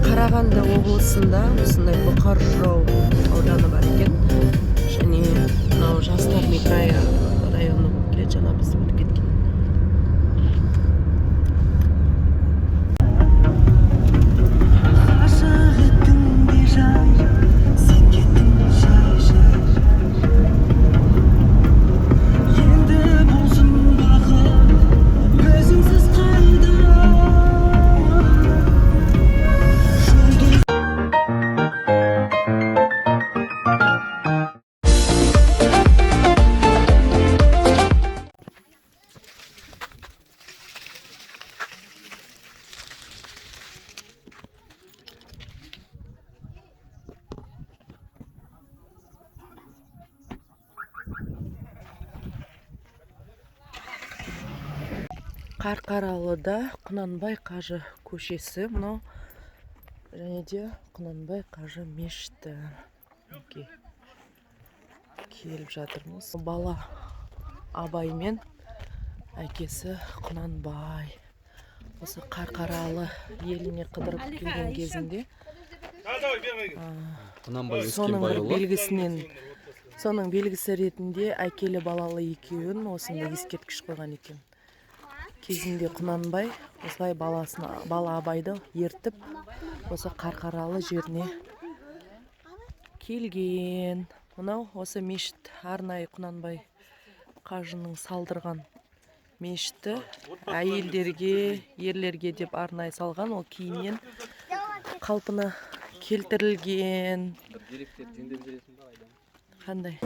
Қарағанды облысында осындай Бұқар Жырау ауданы бар екен. Және мынау жастар микрорайоны болып келеді, жаңа біз өтіп кеткен. Қарқаралыда Құнанбай қажы көшесі, мынау және де Құнанбай қажы мешіті. Келіп жатырмыз. Бала Абай мен әкесі Құнанбай. Осы Қарқаралы еліне қыдырып келген кезінде соның белгісі ретінде әкелі балалы екеуін осында ескерткіш қойған екен. Кезінде Құнанбай осылай бала Абайды ертіп осы Қарқаралы жеріне келген. Мынау осы мешіт, арнайы Құнанбай қажының салдырған мешіті. Әйелдерге, ерлерге деп арнайы салған, ол кейіннен қалпына келтірілген. Қандай?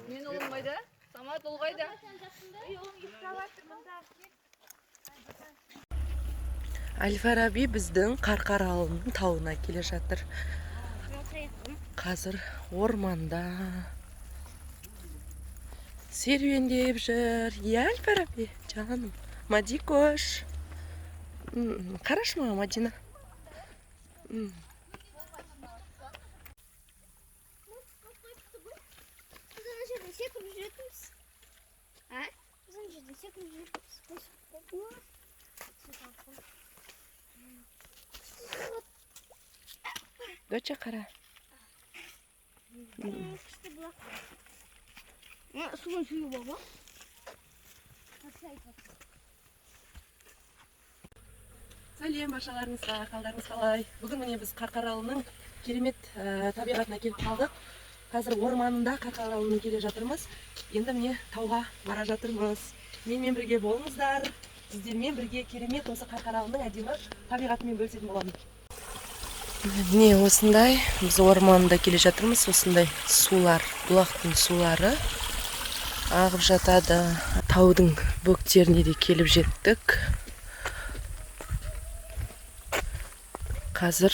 Мен oğlum kayda? Samat ol kayda? Әл-Фараби біздің Қарқаралының тауына келе жатыр. Қазір орманда серуендеп жүр. Әл-Фараби, жаным. Мадикош. Қарашы маған, Мадина. Доча қара. Сәлем баршаларыңызға, қалдарыңыз қалай? Бүгін міне біз Қарқаралының керемет табиғатына келіп қалдық. Қазір орманында Қарқаралының келе жатырмыз. Енді міне тауға бара жатырмыз. Менімен бірге болыңыздар. Сіздермен бірге керемет осы Қарқаралының әдемі табиғатымен бөлісетін боламын. Міне осындай біз орманында келе жатырмыз. Осындай сулар, бұлақтың сулары ағып жатады. Таудың бөктеріне де келіп жеттік. Қазір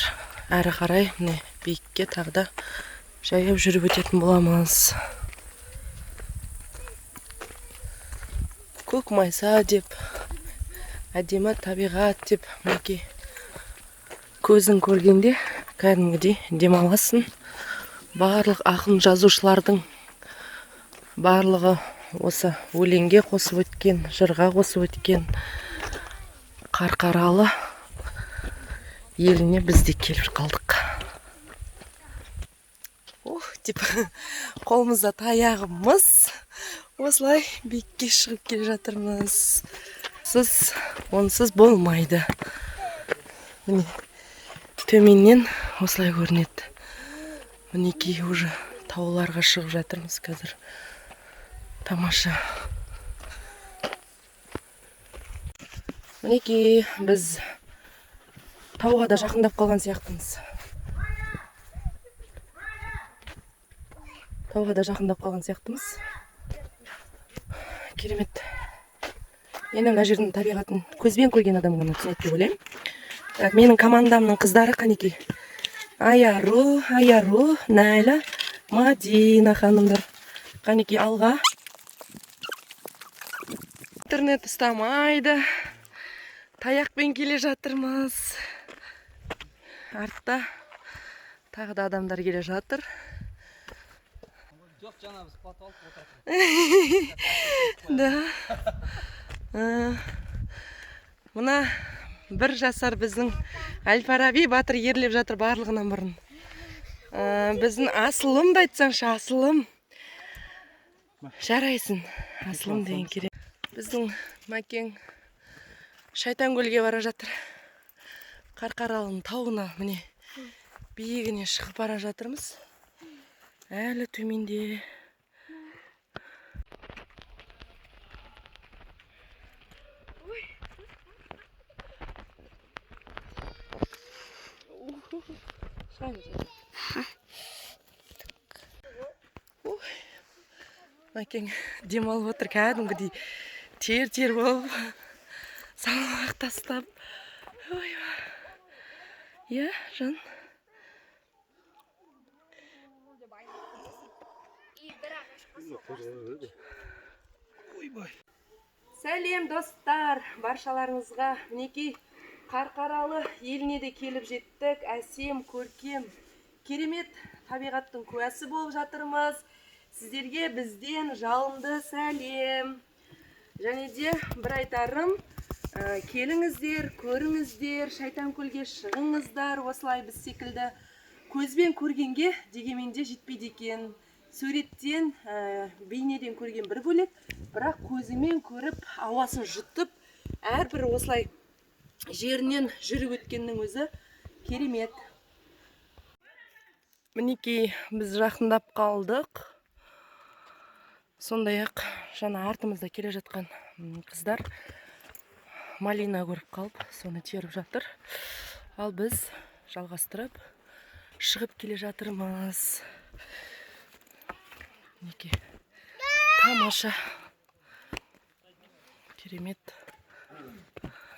әрі қарай міне биікке тағы да жаяу жүріп өтетін боламыз. Көк майса деп, әдемі табиғат деп, мінекей көзің көргенде кәдімгідей демаласың. Барлық ақын жазушылардың барлығы осы өлеңге қосып өткен, жырға қосып өткен Қарқаралы еліне біз де келіп қалдық. Деп қолымызда таяғымыз осылай биікке шығып келе жатырмыз. Онсыз болмайды. Міне төменнен осылай көрінеді. Мінекей уже тауларға шығып жатырмыз қазір. Тамаша. Мінекей біз тауға да жақындап қалған сияқтымыз. Керемет. Енді мына жердің табиғатын көзбен көрген адам ғана түсінеді деп ойлаймын. Менің командамның қыздары қанекей. Аяру, Найла, Мадина ханымдар. Қанекей алға интернет ұстамайды. Таяқпен келе жатырмыз. Артта тағы да адамдар келе жатыр. Жоқ, жаңа біз плат алып отырмыз. Да. Мына 1 жасар біздің Әл-Фараби батыр ерлеп жатыр барлығынан бұрын. Біздің асылым да айтсаңшы, асылым. Жарайсың, асылым деген керек. Біздің Мәкең Шайтанкөлге бара жатыр. Қарқаралының тауына, міне, биігіне шығып бара жатырмыз. Әлі төменде. Мәкең демалып отыр, кәдімгідей тер болып, салмақ тастап. Иә, жан. Сәлем достар, баршаларыңызға. Мінекей Қарқаралы еліне де келіп жеттік. Әсем, көркем, керемет табиғаттың куәсі болып жатырмыз. Сіздерге бізден жалынды сәлем. Және де бір айтарым, келіңіздер, көріңіздер, Шайтанкөлге шығыңыздар. Осылай біз секілді көзбен көргенге дегенменде жетпейді екен. Суреттен, бейнеден көрген бір бөлек, бірақ көзімен көріп, ауасын жұтып, әрбір осылай жерінен жүріп өткеннің өзі керемет. Мінекей біз жақындап қалдық. Сондай-ақ жаңа артымызда келе жатқан қыздар малина көріп қалып, соны теріп жатыр. Ал біз жалғастырып шығып келе жатырмыз. Мінекей тамаша, керемет,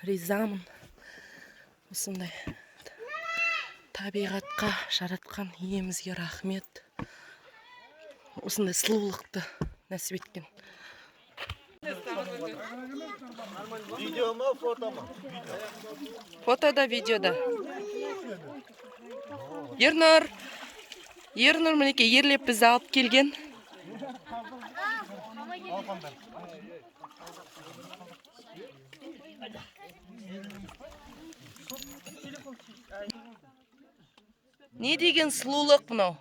ризамын осындай табиғатқа жаратқан иемізге рахмет. Осындай сұлулықты нәсіп еткен. Видео ма, фото ма? Фотода, видеода. Ернұр мінекей ерлеп бізді алып келген. Не деген сұлулық бұнау?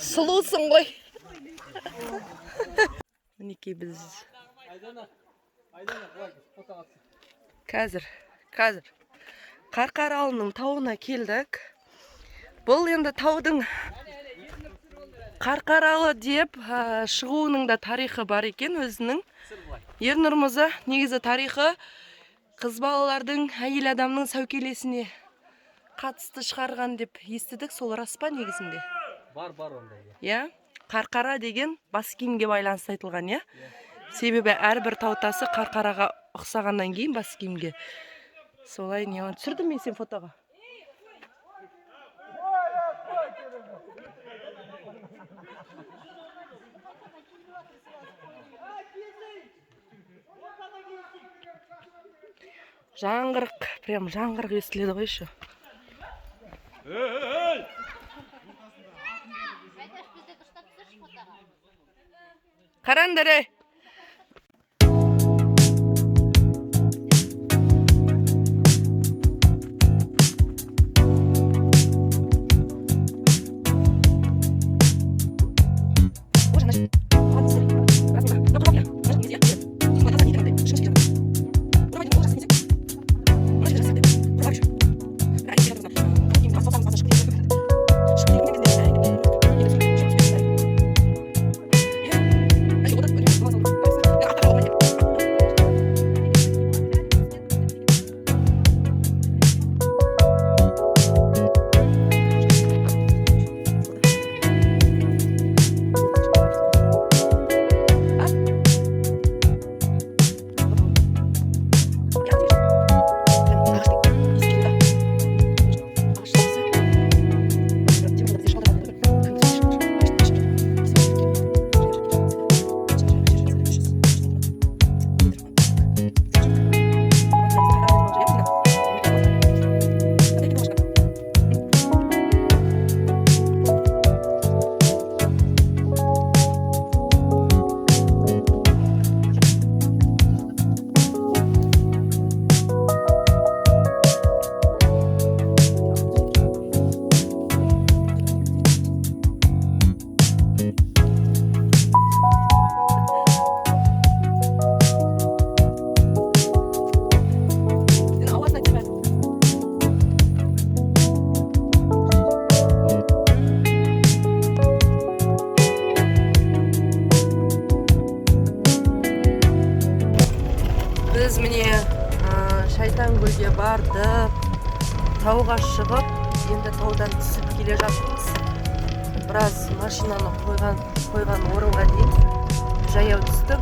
Сұлусың ғой. Мінекей біз қазір Қарқаралының тауына келдік. Бұл енді таудың Қарқаралы деп шығуының да тарихы бар екен өзінің. Ернұрмызы негізі тарихы қыз балалардың әйел адамның сәукелесіне қатысты шығарған деп естідік. Сол рас па негізінде? Бар ондай. Я, Қарқара деген бас киімге байланысты айтылған, я? Себебі әрбір таутасы Қарқараға ұқсағаннан кейін бас киімге. Солай не алып түсірдім мен сен фотоға. Жаңғырық, прям жаңғырық естіледі ғой еще. Қараңдар ей! Астангөлге бардық. Тауға шығып, енді таудан түсіп келе жатырмыз. Біраз машинаны қойған орынға дейін жаяу түстік.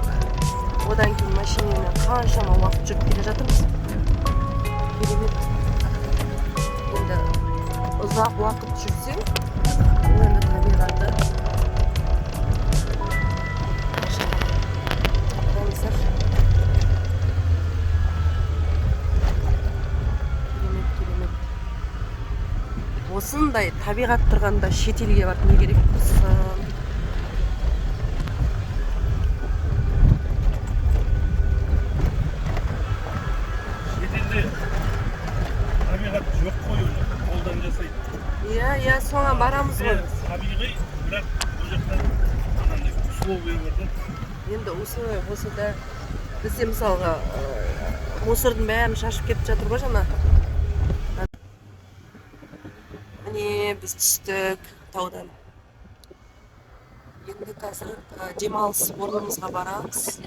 Одан кейін машинамен қаншама уақыт жүріп келе жатырмыз. Керемет. Енді ұзақ уақыт жүрсең, ол енді табиғаты. Қараңыздар. Керемет. Осындай табиғат тұрғанда шетелге барып не керек болсын. Табиғат жоқ қой өзі, қолдан жасайды. Иә, соған барамыз ғой. Табиғи, бірақ бұл жақта анандай условия бар да. Енді условия болса да бізде мысалға мусордың бәрін шашып кетіп жатыр ғой жаңа. Міне біз түстік таудан. Енді қазір демалыс орнымызға барамыз.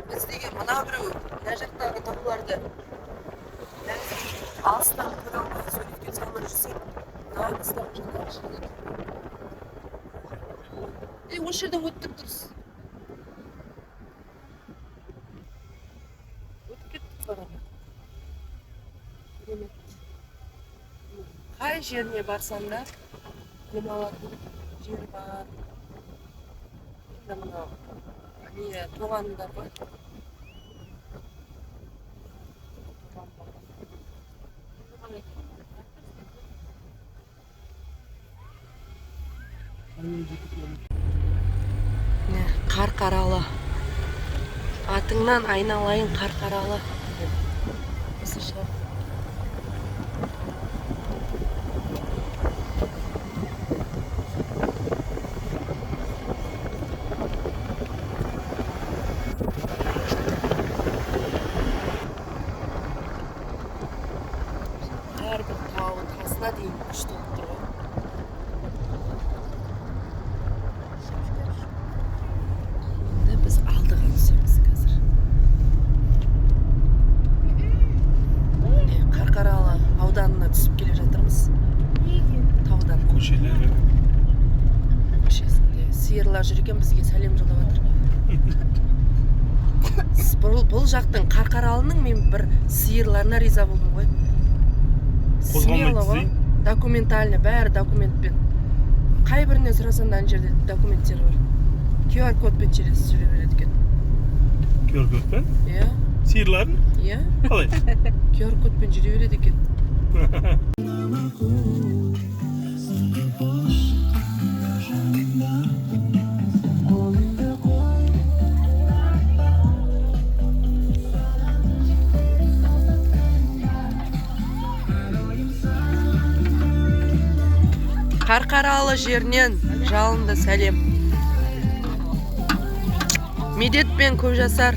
Біздегі мына біреу мына жақтағы тауларды алыстан көре алмай суретке салып жүрсек, нағыздан жаңағы шығады. Осы жерден өттік дұрыс. Өтіп кеттік барады. Керемет. Қай жеріне барсаң да демалатын жер бар. Енді мынау не тоғандар бар. Қарқаралы. Атыңнан айналайын Қарқаралы. Осы шығар. Әрбір тау тасына дейін күшті болып тұр ғой. Енді біз алдыға түсеміз қазір. Қарқаралы ауданына түсіп келе жатырмыз. Таудан. Көшелері. Көшесінде сиырлар жүр екен, бізге сәлем жолдап жатыр. Бұл жақтың Қарқаралының мен бір сиырларына риза болдым ғой. Смело ғой. Документальный, бәрі документпен. Қай біріне сұрасаң да ана жерде документтер бар. QR кодпен жүре береді екен. QR кодпен? Иә. Сиырларын? Иә. Қалай? QR кодпен жүре береді екен. Қарқаралы жерінен жалынды сәлем. Медет пен Көпжасар.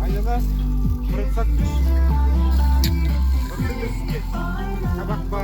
Айнас, бұрынсақ түш. Бұрынсызге. Табақ ба.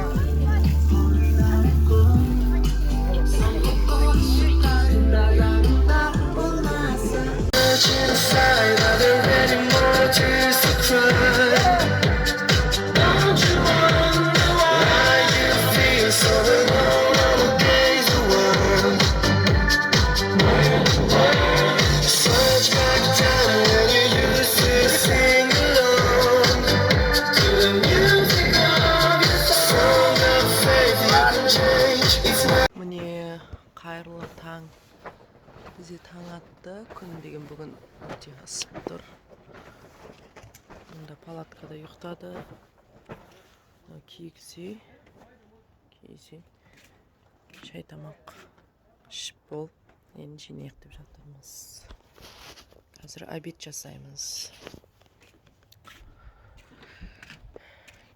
Қайырлы таң. Бізде таң атты. Күн деген бүгін өте ысып тұр. Мұнда палаткада ұйықтады. киіксүй шай тамақ ішіп болып енді жинайық деп жатырмыз. Қазір обед жасаймыз.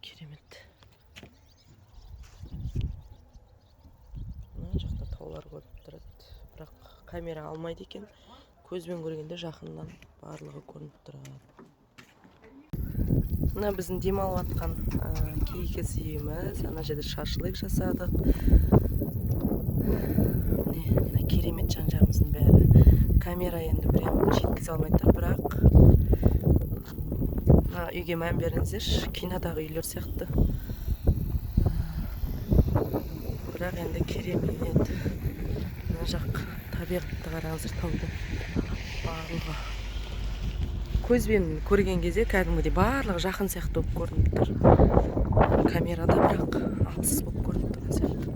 Керемет. Мына жақта таулар көрініп тұрады. Бірақ камера алмайды екен. Көзбен көргенде жақыннан барлығы көрініп тұрады. Мына біздің демалып атқан киіз үйіміз. Ана жерде шашлык жасадық. Мына керемет жан-жағымыздың бәрі. Камера енді прям жеткізе алмайдыр, бірақ үйге мән беріңіздерші, кинодағы үйлер сияқты. Бірақ енді керемет. Мына жақ табиғатты қараңыздар, тауды барлығы. Көзбен көрген кезде кәдімгідей барлығы жақын сияқты болып көрініп тұр. Камерада бірақ алыс болып көрініп тұрған сияқты.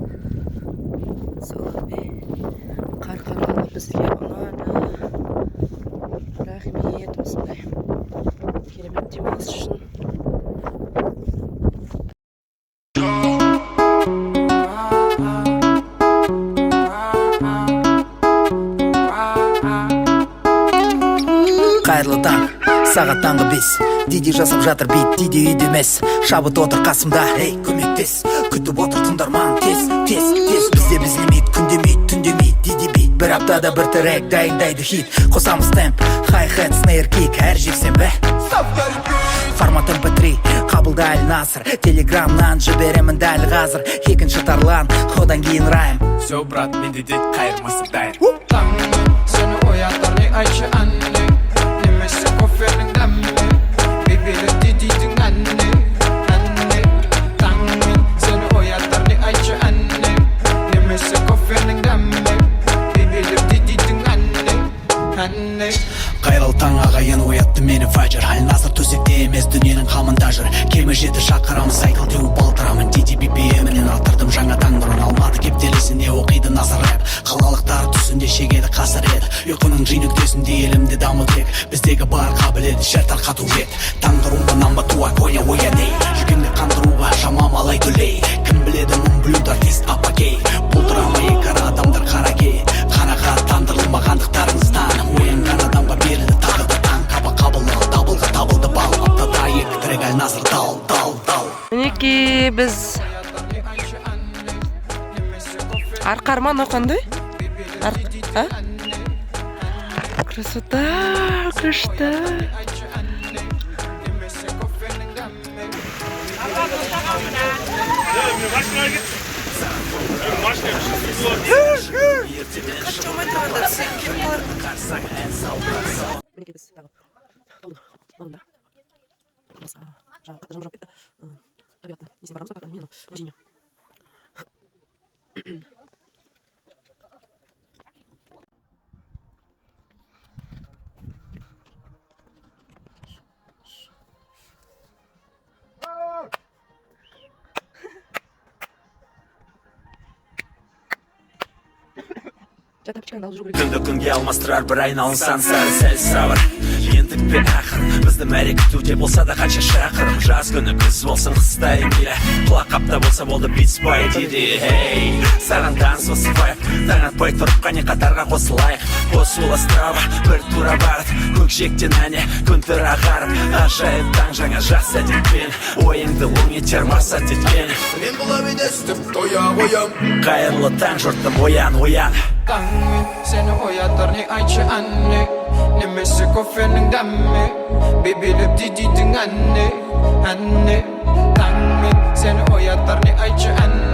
Солай. Қарқаралы бізге ұнады. Рахмет осындай керемет демалыс үшін. Қайырлы таң, сағат таңғы 5. Диди жасап жатыр бит, диди үйде емес. Шабыт отыр қасымда, ей көмектес. Күтіп отыр тыңдарман, тез. Бізде біздемейді, күндемейді, түндемейді. Диди бит, бір аптада бір трек дайындайды хит. Қосамыз темп, хай-хет, снейр кик, әр жексенбі. Формат MP3, қабылда әл насыр. Телеграмнан жіберемін дәл қазір. Екінші тарлан, одан кейін райм. Все, брат, менде де қайырмасы дайын. Таңмен сені оятар не айтшы әнне, немесе кофенің дәмме, бебелі дедейдің әнне. Таңмен сені оятар не айтшы әнне, немесе кофенің дәмме, бебелі дедейдің әнне. Қайрал таң ағайын оятты мені фаджр. Аль-Насыр төсекте емес дүниенің қамында жүр. Кемі жеті шақырамыз сайкл теуіп балтырамын. Диди BPM-інен алтырдым жаңа таң нұрын. Алматы кептелесінде оқиды насыр рэп. Қалалықтар түсінде шегеді қасыр еді. Ұйқының жи нүктесінде елімде дамы тек. Біздегі бар қабілет шер тарқату ет. Таңдыруға намба туа коя ояней. Жүгенде қандыруға шамам алай төлей. Кім біледі мұн блюд артист апакей. Бұл драма екар адамдар қаракей. Қанаға тандырылмағандықтарыңыздан. Оянған адамға берілді тағы да таң. Қабыл табылды бал. Аптада екі трек Аль-Насыр дал. Мінекей біз арқарман оқандай? Красота, күшті. Қачамай тұрғанда сен кем болар? Мінекей біз тағы таудың маңында. Жаңа қатты жаңбыр жауып кетті. Табиғатты несіне барамыз ба? Мен өзіне. Күнді күнге алмастырар бір айналынсан сәрі сәл сабыр. Ендік пен ақыр бізді мәре күтуде болса да қанша шақырым. Жаз күні күз болсын қыстайын келе. Құлақ қапта болса болды битспай дейді. Хей, саған данс осы вайп. Таң атпай тұрып қане қатарға қосылайық. Қосыл астрава бір тура барып. Көкжиектен әне күн түр ағарып. Ажайып таң жаңа жас сәтетпен. Ойыңды оң етер мақсат еткен. Мен бұл әуен естіп тоя қоям. Қайырлы таң жұрттым оян. Таңмен сені оятар не айтшы әнне, немесе кофенің дәмме, бебеліп дедейдің әнне. Таңмен сені оятар не айтшы әнне,